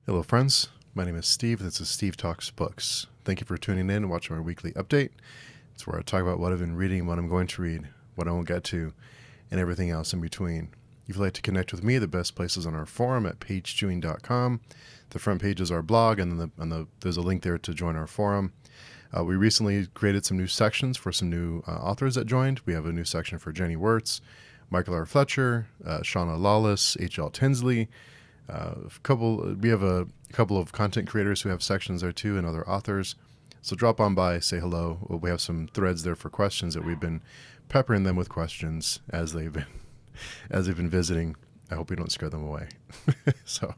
Hello, friends. My name is Steve. This is Steve Talks Books. Thank you for tuning in and watching my weekly update. It's where I talk about what I've been reading, what I'm going to read, what I won't get to, and everything else in between. If you'd like to connect with me, the best place is on our forum at pagechewing.com. The front page is our blog, and there's a link there to join our forum. We recently created some new sections for some new authors that joined. We have a new section for Jenny Wirtz, Michael R. Fletcher, Shauna Lawless, H.L. Tinsley. We have a couple of content creators who have sections there too, and other authors. So drop on by, say hello. We have some threads there for questions that we've been peppering them with questions as they've been visiting. I hope we don't scare them away. So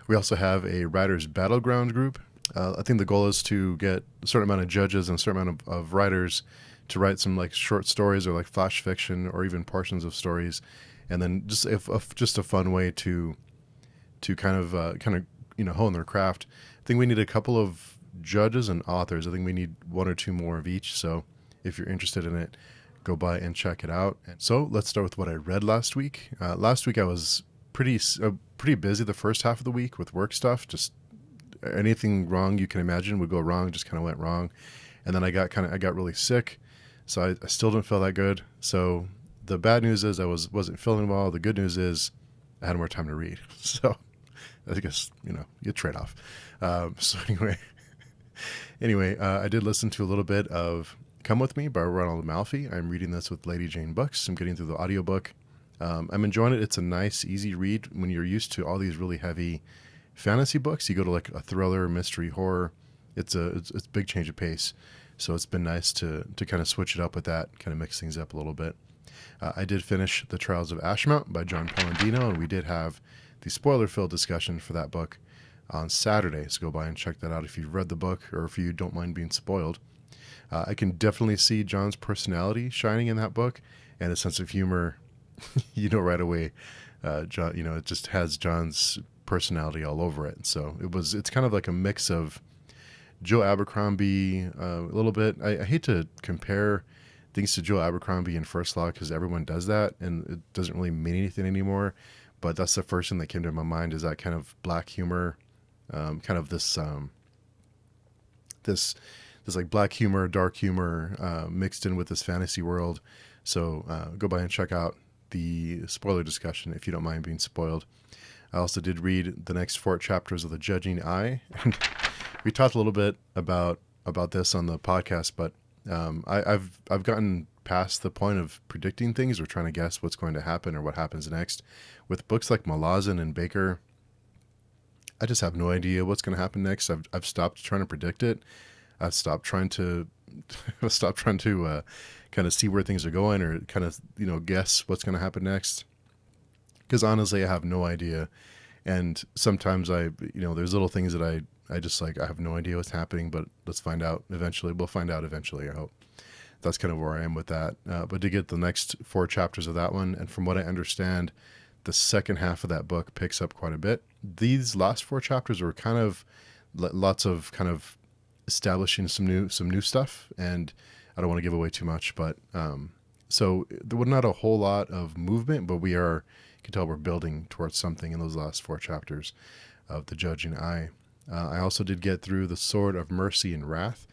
we also have a writers battleground group. I think the goal is to get a certain amount of judges and a certain amount of writers to write some like short stories or like flash fiction or even portions of stories, and then just a fun way to kind of hone their craft. I think we need a couple of judges and authors. I think we need one or two more of each. So if you're interested in it, go by and check it out. And so let's start with what I read last week. Last week I was pretty busy the first half of the week with work stuff. Just anything wrong you can imagine would go wrong, just kind of went wrong. And then I got really sick. So I still didn't feel that good. So the bad news is I wasn't feeling well. The good news is I had more time to read. So I guess, you trade off. So anyway, I did listen to a little bit of Come With Me by Ronald Malfi. I'm reading this with Lady Jane Books. I'm getting through the audiobook. I'm enjoying it. It's a nice, easy read. When you're used to all these really heavy fantasy books, you go to like a thriller, mystery, horror. It's a big change of pace. So it's been nice to kind of switch it up with that, kind of mix things up a little bit. I did finish The Trials of Ashmount by John Palladino, and we did have the spoiler-filled discussion for that book on Saturday. So go by and check that out if you've read the book or if you don't mind being spoiled. I can definitely see John's personality shining in that book, and a sense of humor. Right away, John. It just has John's personality all over it. So it's kind of like a mix of Joe Abercrombie a little bit. I hate to compare things to Joe Abercrombie in First Law because everyone does that and it doesn't really mean anything anymore. But that's the first thing that came to my mind, is that kind of black humor, kind of this like black humor, dark humor mixed in with this fantasy world. So go by and check out the spoiler discussion if you don't mind being spoiled. I also did read the next 4 chapters of The Judging Eye. And we talked a little bit about this on the podcast, but I've gotten past the point of predicting things or trying to guess what's going to happen or what happens next. With books like Malazan and Baker, I just have no idea what's going to happen next. I've stopped trying to predict it. I've stopped trying to kind of see where things are going or kind of guess what's going to happen next. Because honestly, I have no idea. And sometimes there's little things that I just like, I have no idea what's happening, but let's find out eventually. We'll find out eventually, I hope. That's kind of where I am with that. But to get the next 4 chapters of that one, and from what I understand, the second half of that book picks up quite a bit. These last 4 chapters were kind of lots of kind of establishing some new stuff, and I don't want to give away too much, but so there was not a whole lot of movement, but you can tell we're building towards something in those last 4 chapters of The Judging Eye. I also did get through The Sword of Mercy and Wrath.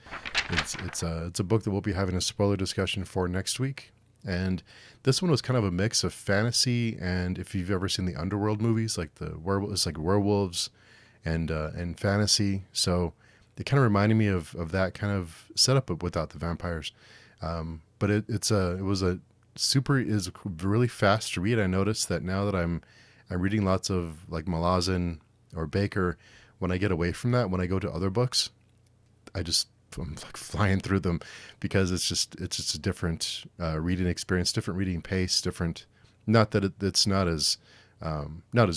It's a book that we'll be having a spoiler discussion for next week. And this one was kind of a mix of fantasy and, if you've ever seen the Underworld movies, like it's like werewolves and fantasy. So it kind of reminded me of that kind of setup, but without the vampires. But it was a really fast to read. I noticed that now that I'm reading lots of like Malazan or Baker, when I get away from that, when I go to other books, I'm like flying through them, because it's just a different reading experience, different reading pace, different. Not that it's not as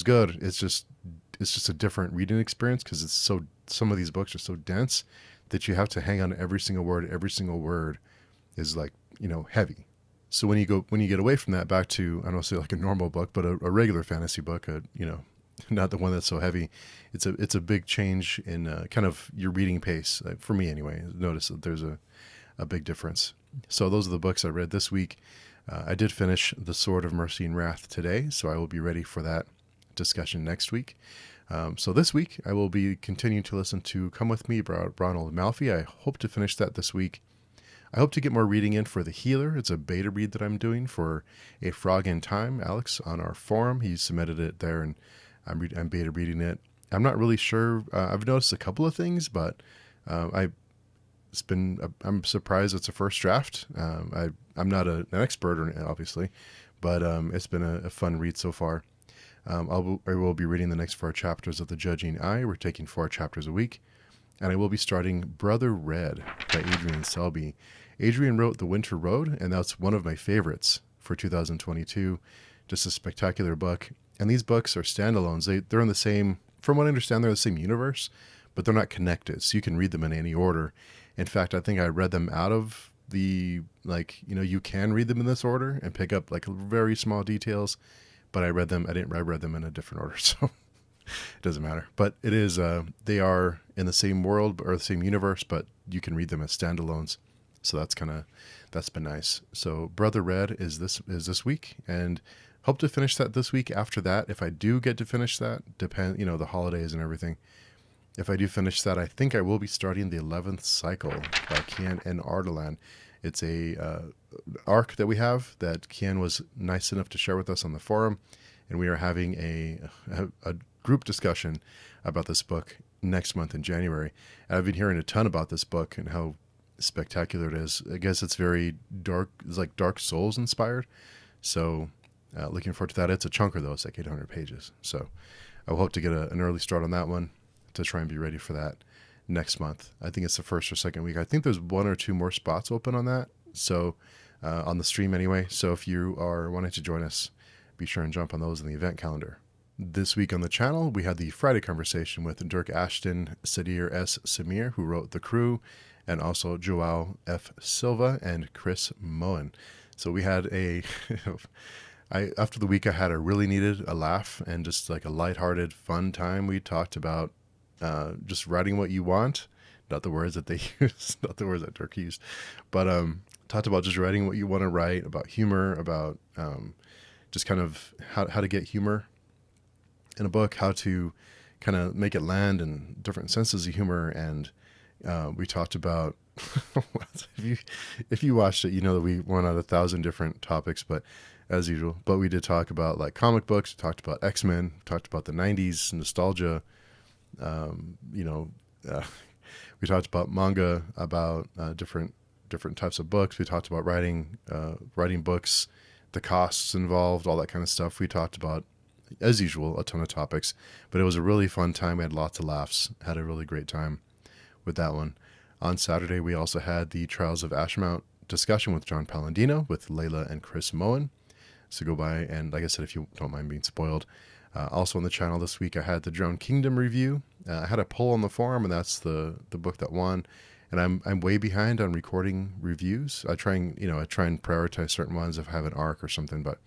good. It's just a different reading experience, because some of these books are so dense that you have to hang on to every single word. Every single word is like heavy. So when you get away from that, back to, I don't want to say like a normal book, but a regular fantasy book, not the one that's so heavy. It's a big change in kind of your reading pace, for me anyway. Notice that there's a big difference. So those are the books I read this week. I did finish The Sword of Mercy and Wrath today, so I will be ready for that discussion next week. So this week, I will be continuing to listen to Come With Me by Ronald Malfi. I hope to finish that this week. I hope to get more reading in for The Healer. It's a beta read that I'm doing for A Frog in Time, Alex, on our forum. He submitted it there, and I'm beta reading it. I'm not really sure. I've noticed a couple of things, but I'm surprised it's a first draft. I'm not an expert, obviously, but it's been a fun read so far. I will be reading the next 4 chapters of The Judging Eye. We're taking 4 chapters a week. And I will be starting Brother Red by Adrian Selby. Adrian wrote The Winter Road, and that's one of my favorites for 2022. Just a spectacular book. And these books are standalones. They're in the same, from what I understand, they're the same universe, but they're not connected. So you can read them in any order. In fact, I think I read them out of the, you can read them in this order and pick up very small details, but I read them in a different order. So it doesn't matter, but it is, they are in the same world or the same universe, but you can read them as standalones. So that's been nice. So Brother Red is this week, and hope to finish that this week. After that, if I do get to finish that, the holidays and everything. If I do finish that, I think I will be starting the 11th Cycle by Kian and Ardalan. It's a arc that we have that Kian was nice enough to share with us on the forum, and we are having a group discussion about this book next month in January. And I've been hearing a ton about this book and how spectacular it is. I guess it's very dark. It's like Dark Souls inspired. So looking forward to that. It's a chunker though. It's like 800 pages. So I will hope to get an early start on that one to try and be ready for that next month. I think it's the first or second week. I think there's 1 or 2 more spots open on that. So on the stream anyway. So if you are wanting to join us, be sure and jump on those in the event calendar. This week on the channel, we had the Friday conversation with Dirk Ashton, Sadir S. Samir, who wrote The Crew, and also Joao F. Silva and Chris Moen. So we had after the week I had, I really needed a laugh and just like a lighthearted, fun time. We talked about just writing what you want, not the words that they use, not the words that Dirk used, but talked about just writing what you want to write, about humor, about just kind of how to get humor in a book, how to kind of make it land in different senses of humor. And we talked about, if you watched it, you know that we went on 1,000 different topics, but as usual, but we did talk about like comic books, we talked about X-Men, talked about the 90s nostalgia. We talked about manga, about different types of books. We talked about writing books, the costs involved, all that kind of stuff. We talked about, as usual, a ton of topics, but it was a really fun time. We had lots of laughs, had a really great time with that one. On Saturday, we also had the Trials of Ashmount discussion with John Palladino, with Layla and Chris Moen. So go by, and like I said, if you don't mind being spoiled. Also on the channel this week, I had the Drowned Kingdom review. I had a poll on the forum, and that's the book that won. And I'm way behind on recording reviews. I try and prioritize certain ones if I have an arc or something, but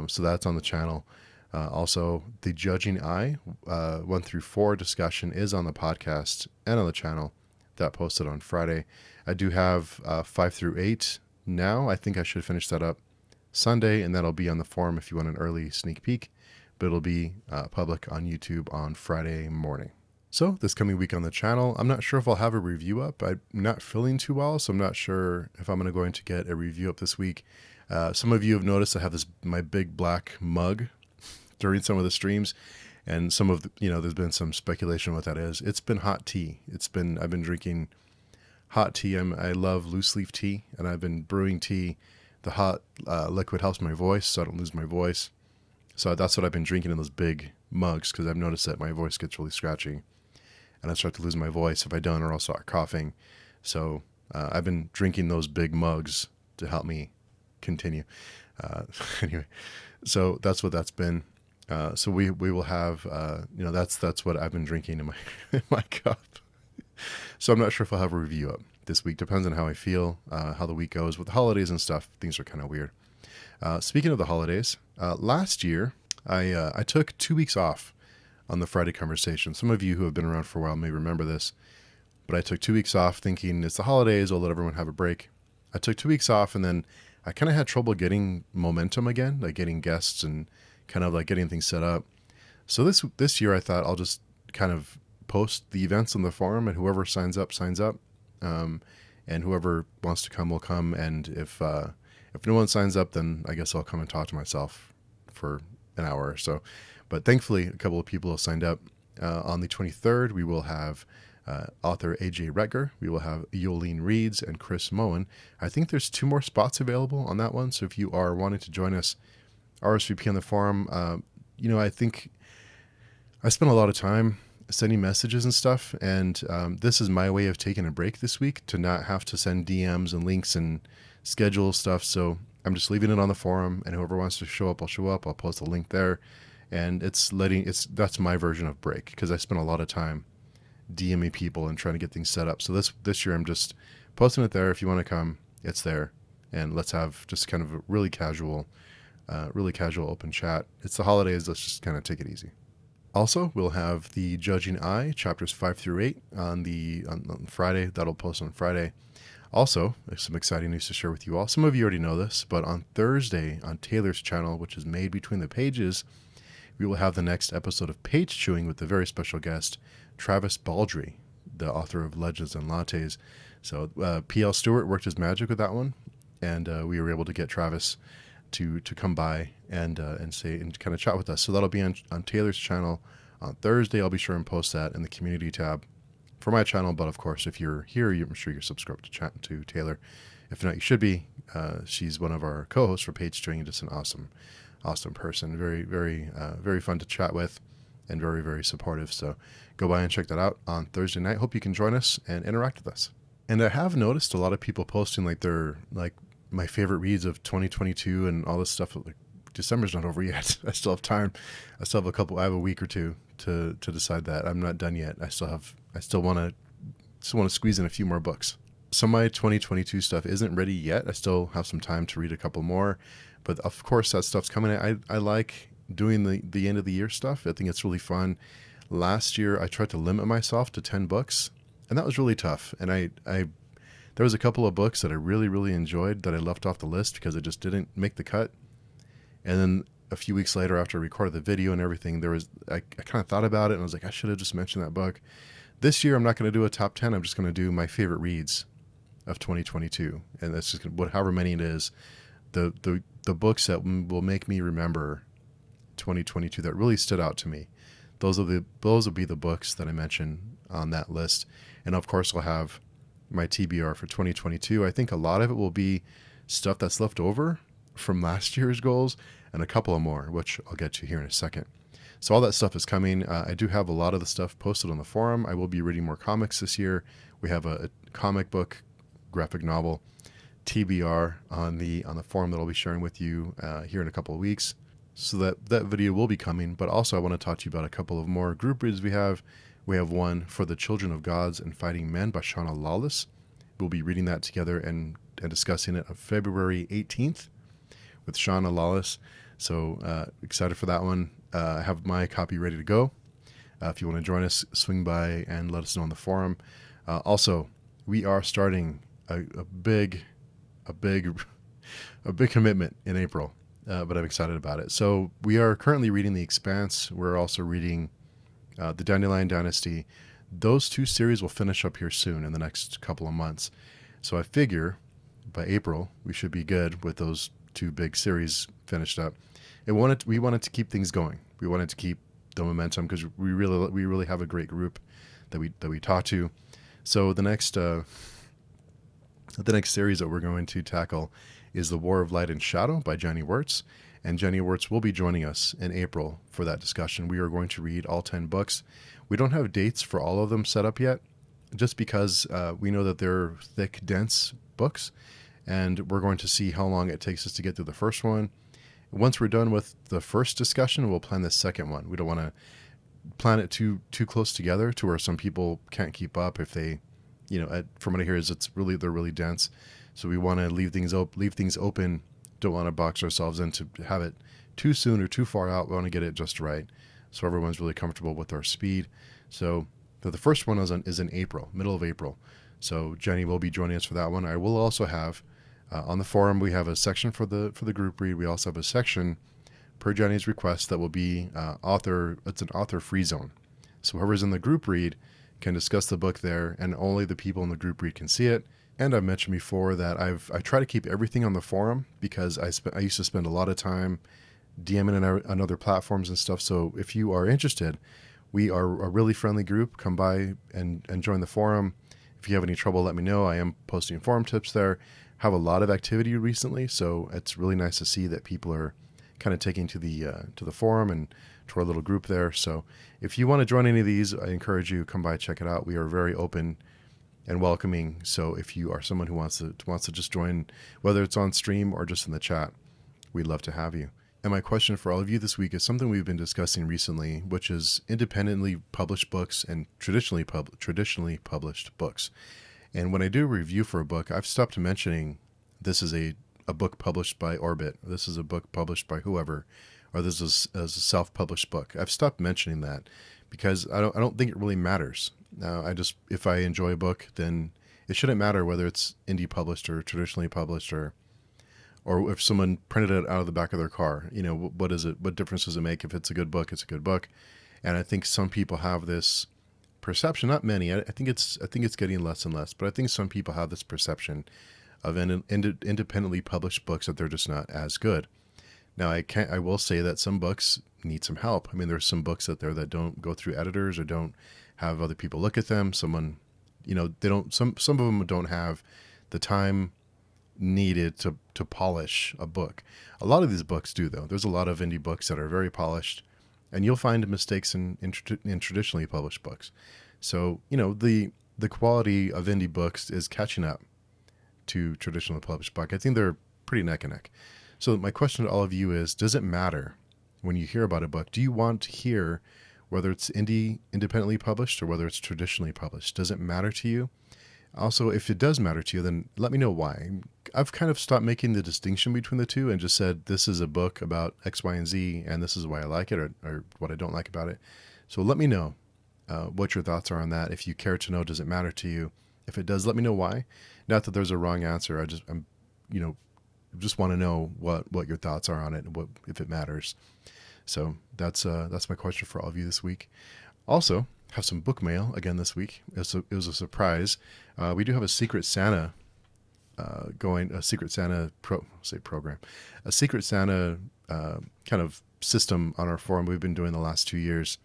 so that's on the channel. Also, the Judging Eye 1 through 4 discussion is on the podcast and on the channel. That posted on Friday. I do have 5 through 8 now. I think I should finish that up Sunday, and that'll be on the forum if you want an early sneak peek. But it'll be public on YouTube on Friday morning. So this coming week on the channel, I'm not sure if I'll have a review up. I'm not feeling too well, so I'm not sure if I'm going to get a review up this week. Some of you have noticed I have my big black mug during some of the streams, and some of the, there's been some speculation what that is. It's been hot tea. I've been drinking hot tea. I love loose leaf tea, and I've been brewing tea. The hot liquid helps my voice, so I don't lose my voice. So that's what I've been drinking in those big mugs, because I've noticed that my voice gets really scratchy, and I start to lose my voice if I don't, or I'll start coughing. So I've been drinking those big mugs to help me continue. Anyway, so that's what that's been. So we will have, that's what I've been drinking in my cup. So I'm not sure if I'll have a review up this week. Depends on how I feel, how the week goes with the holidays and stuff. Things are kind of weird. Speaking of the holidays, last year I took 2 weeks off on the Friday conversation. Some of you who have been around for a while may remember this, but I took 2 weeks off thinking it's the holidays. I'll let everyone have a break. I took 2 weeks off, and then I kind of had trouble getting momentum again, like getting guests and kind of like getting things set up. So this year I thought I'll just kind of post the events on the forum, and whoever signs up signs up, and whoever wants to come will come. And if no one signs up, then I guess I'll come and talk to myself for an hour or so. But thankfully, a couple of people have signed up. On the 23rd, we will have author AJ Retger. We will have Yolene Reeds and Chris Moen. I think there's 2 more spots available on that one. So if you are wanting to join us, RSVP on the forum. I think I spent a lot of time sending messages and stuff, and this is my way of taking a break this week to not have to send DMs and links and schedule stuff. So I'm just leaving it on the forum, and whoever wants to show up, I'll show up. I'll post a link there, and that's my version of break, because I spent a lot of time DMing people and trying to get things set up. So this year I'm just posting it there. If you want to come, it's there, and let's have just kind of a really casual open chat. It's the holidays. Let's just kind of take it easy. Also, we'll have the Judging Eye, chapters 5 through 8 on Friday. That'll post on Friday. Also, there's some exciting news to share with you all. Some of you already know this, but on Thursday on Taylor's channel, which is Made Between the Pages, we will have the next episode of Page Chewing with a very special guest, Travis Baldry, the author of Legends and Lattes. So P.L. Stewart worked his magic with that one, and we were able to get Travis to come by and kind of chat with us. So that'll be on Taylor's channel on Thursday. I'll be sure and post that in the community tab for my channel. But of course, if you're here, I'm sure you're subscribed to Taylor. If not, you should be. She's one of our co-hosts for Page Chewing, just an awesome person. Very, very, very fun to chat with, and very, very supportive. So go by and check that out on Thursday night. Hope you can join us and interact with us. And I have noticed a lot of people posting their my favorite reads of 2022 and all this stuff. Like, December's not over yet. I still have time. I have a week or two to decide that. I'm not done yet. I still want to squeeze in a few more books. Some of my 2022 stuff isn't ready yet. I still have some time to read a couple more, but of course that stuff's coming. I like doing the end of the year stuff. I think it's really fun. Last year I tried to limit myself to 10 books, and that was really tough. And there was a couple of books that I really, really enjoyed that I left off the list because it just didn't make the cut. And then a few weeks later, after I recorded the video and everything, I kind of thought about it, and I was like, I should have just mentioned that book. This year, I'm not going to do a top 10. I'm just going to do my favorite reads of 2022. And that's just however many it is, the books that will make me remember 2022 that really stood out to me. Those will be the books that I mention on that list. And of course, I'll have my TBR for 2022. I think a lot of it will be stuff that's left over from last year's goals, and a couple of more, which I'll get to here in a second. So all that stuff is coming. I do have a lot of the stuff posted on the forum. I will be reading more comics this year. We have a comic book, graphic novel, TBR on the forum that I'll be sharing with you here in a couple of weeks. So that video will be coming. But also I want to talk to you about a couple of more group reads we have. We have one for the Children of Gods and Fighting Men by Shauna Lawless. We'll be reading that together and discussing it on February 18th with Shauna Lawless. So excited for that one. I have my copy ready to go. If you want to join us, swing by and let us know on the forum. Also, we are starting a big commitment in April, but I'm excited about it. So we are currently reading The Expanse. We're also reading The Dandelion Dynasty. Those 2 series will finish up here soon in the next couple of months. So I figure by April we should be good with those 2 big series finished up. We wanted to keep things going. We wanted to keep the momentum because we really have a great group that we talk to. So the next series that we're going to tackle is The War of Light and Shadow by Jenny Wirtz. And Jenny Wirtz will be joining us in April for that discussion. We are going to read all 10 books. We don't have dates for all of them set up yet, just because we know that they're thick, dense books, and we're going to see how long it takes us to get through the first one. Once we're done with the first discussion, we'll plan the second one. We don't want to plan it too close together to where some people can't keep up if they, from what I hear is they're really dense. So we want to leave things open. Don't want to box ourselves in to have it too soon or too far out. We want to get it just right, so everyone's really comfortable with our speed. So the first one is in April, middle of April. So Jenny will be joining us for that one. I will also have on the forum, we have a section for the group read. We also have a section per Johnny's request, that will be it's an author-free zone. So whoever's in the group read can discuss the book there, and only the people in the group read can see it. And I've mentioned before that I try to keep everything on the forum, because I used to spend a lot of time DMing on other platforms and stuff. So if you are interested, we are a really friendly group. Come by and join the forum. If you have any trouble, let me know. I am posting forum tips there. Have a lot of activity recently, so it's really nice to see that people are kind of taking to the forum and to our little group there. So if you want to join any of these, I encourage you, come by, check it out. We are very open and welcoming. So if you are someone who wants to just join, whether it's on stream or just in the chat, we'd love to have you. And my question for all of you this week is something we've been discussing recently, which is independently published books and traditionally published books. And when I do a review for a book, I've stopped mentioning this is a book published by Orbit, this is a book published by whoever, or this is a self-published book. I've stopped mentioning that because I don't think it really matters. If I enjoy a book, then it shouldn't matter whether it's indie published or traditionally published, or if someone printed it out of the back of their car. What is it? What difference does it make? If it's a good book, it's a good book. And I think some people have this perception, not many, I think it's getting less and less, but I think some people have this perception of independently published books that they're just not as good. Now, I will say that some books need some help. I mean, there's some books out there that don't go through editors or don't have other people look at them. Some of them don't have the time needed to polish a book. A lot of these books do, though. There's a lot of indie books that are very polished, and you'll find mistakes in traditionally published books. So, the quality of indie books is catching up to traditionally published book. I think they're pretty neck and neck. So my question to all of you is, does it matter when you hear about a book? Do you want to hear whether it's independently published or whether it's traditionally published? Does it matter to you? Also, if it does matter to you, then let me know why. I've kind of stopped making the distinction between the two and just said, this is a book about X, Y, and Z, and this is why I like it, or what I don't like about it. So let me know what your thoughts are on that. If you care to know, does it matter to you? If it does, let me know why. Not that there's a wrong answer. I just want to know what your thoughts are on it and if it matters. So that's my question for all of you this week. Also, have some book mail again this week. It was a surprise. We do have a Secret Santa program, a Secret Santa kind of system on our forum we've been doing the last 2 years,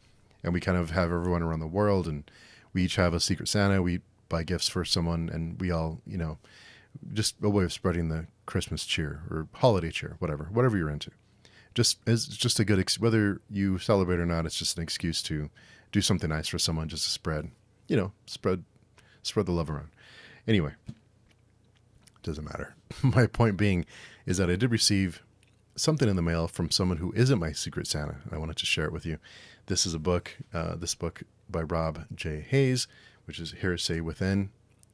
and we kind of have everyone around the world, and we each have a Secret Santa. We buy gifts for someone, and we all, just a way of spreading the Christmas cheer or holiday cheer, whatever you're into. It's just a good, whether you celebrate or not, it's just an excuse to do something nice for someone, just to spread the love around. Anyway, doesn't matter. My point being is that I did receive something in the mail from someone who isn't my Secret Santa, and I wanted to share it with you. This is a book, this book by Rob J. Hayes, which is Heresy Within.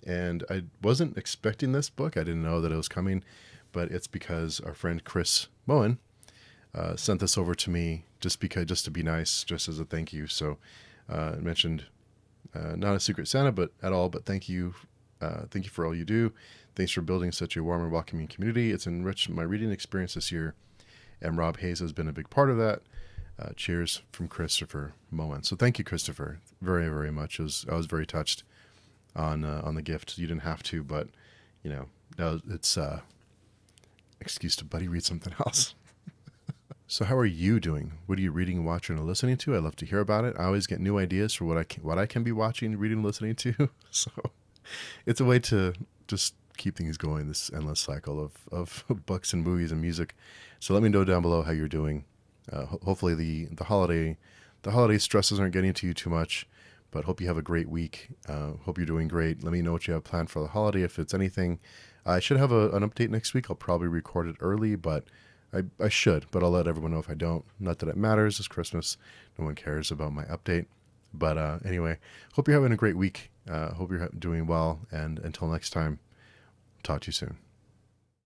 And I wasn't expecting this book. I didn't know that it was coming, but it's because our friend Chris Moen sent this over to me just to be nice, just as a thank you. So I mentioned not a Secret Santa, but thank you. Thank you for all you do. Thanks for building such a warm and welcoming community. It's enriched my reading experience this year, and Rob Hayes has been a big part of that. Cheers from Christopher Moen. So thank you, Christopher, very, very much. I was very touched on the gift. You didn't have to, but it's excuse to buddy read something else. So how are you doing? What are you reading, watching, or listening to? I'd love to hear about it. I always get new ideas for what I can be watching, reading, listening to. So it's a way to just keep things going, this endless cycle of books and movies and music. So let me know down below how you're doing. Hopefully the holiday stresses aren't getting to you too much, but hope you have a great week. Hope you're doing great. Let me know what you have planned for the holiday, if it's anything. I should have an update next week. I'll probably record it early, but I should, but I'll let everyone know if I don't. Not that it matters. It's Christmas. No one cares about my update. But anyway, hope you're having a great week. Hope you're doing well. And until next time, talk to you soon.